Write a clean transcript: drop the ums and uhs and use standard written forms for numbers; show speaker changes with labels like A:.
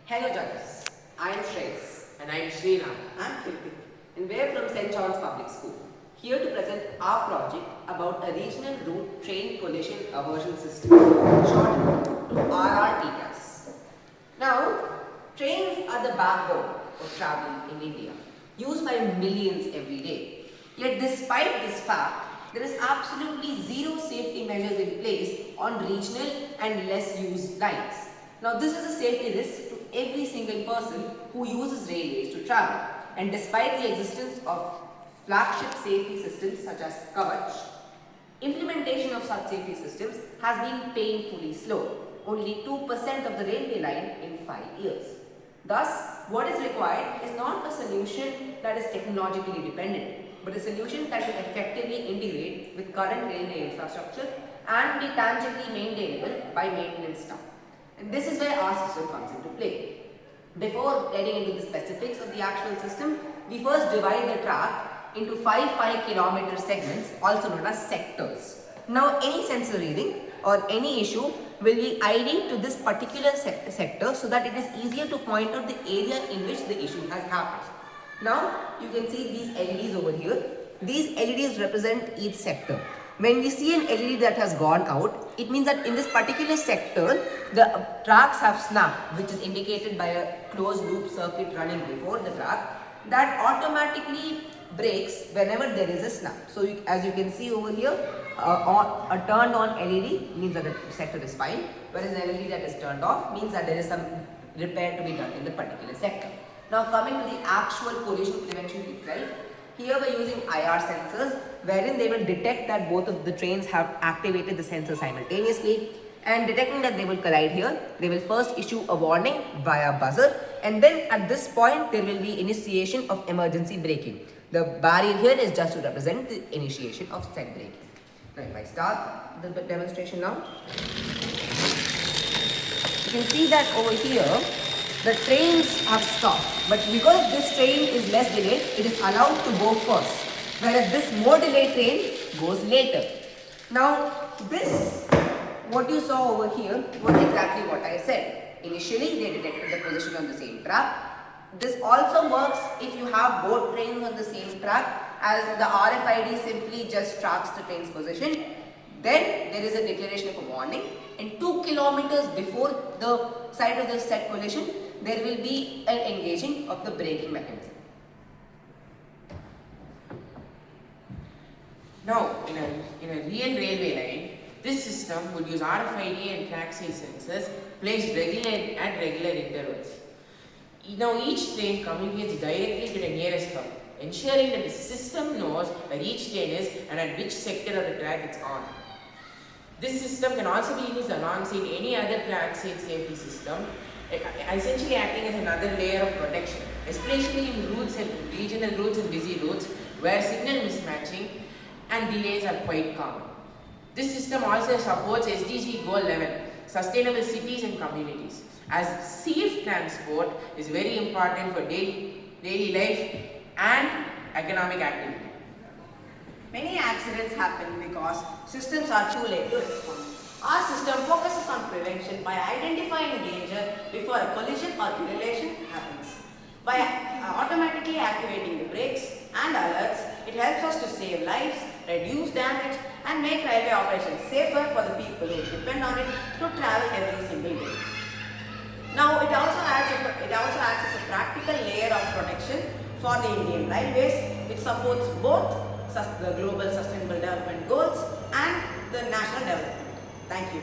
A: Hello judges, I am Shreyas.
B: And I am Sriram.
A: I am Kiruthik. And we are from St. John's Public School. Here to present our project about a regional route train collision aversion system, short to RRTCAS. Now, trains are the backbone of travel in India, used by millions every day. Yet despite this fact, there is absolutely zero safety measures in place on regional and less used lines. Now this is a safety risk to every single person who uses railways to travel, and despite the existence of flagship safety systems such as Kavach, implementation of such safety systems has been painfully slow, only 2% of the railway line in 5 years. Thus, what is required is not a solution that is technologically dependent, but a solution that will effectively integrate with current railway infrastructure and be tangibly maintainable by maintenance staff. And this is where our system comes into play. Before getting into the specifics of the actual system, we first divide the track into 5 kilometer segments, also known as sectors. Now, any sensor reading or any issue will be ID'd to this particular sector so that it is easier to point out the area in which the issue has happened. Now, you can see these LEDs over here. These LEDs represent each sector. When we see an LED that has gone out, it means that in this particular sector, the tracks have snapped, which is indicated by a closed loop circuit running before the track that automatically breaks whenever there is a snap. So as you can see over here, a turned on LED means that the sector is fine, whereas an LED that is turned off means that there is some repair to be done in the particular sector. Now coming to the actual collision prevention itself, here we are using IR sensors wherein they will detect that both of the trains have activated the sensor simultaneously, and detecting that they will collide here, they will first issue a warning via buzzer, and then at this point there will be initiation of emergency braking. The barrier here is just to represent the initiation of said braking. Now if I start the demonstration now, you can see that over here the trains have stopped, but because this train is less delayed, it is allowed to go first, whereas this more delayed train goes later. Now this, what you saw over here was exactly what I said. Initially they detected the position on the same track. This also works if you have both trains on the same track, as the RFID simply just tracks the train's position. Then there is a declaration of a warning, and 2 kilometers before the site of the set collision, there will be an engaging of the braking mechanism.
B: Now, in a real railway line, this system would use RFID and track size sensors placed at regular intervals. Now, each train communicates directly to the nearest hub, ensuring that the system knows where each train is and at which sector of the track it's on. This system can also be used alongside any other track safety system, essentially acting as another layer of protection, especially in routes and regional routes and busy routes where signal mismatching and delays are quite common. This system also supports SDG goal 11, sustainable cities and communities, as safe transport is very important for daily life and economic activity.
A: Many accidents happen because systems are too late to respond. Our system focuses on prevention by identifying danger before a collision or derailment happens. By automatically activating the brakes and alerts, it helps us to save lives, reduce damage, and make railway operations safer for the people who depend on it to travel every single day. Now, it also acts as a practical layer of protection for the Indian railways, which supports both the global sustainable development goals and the national development. Thank you.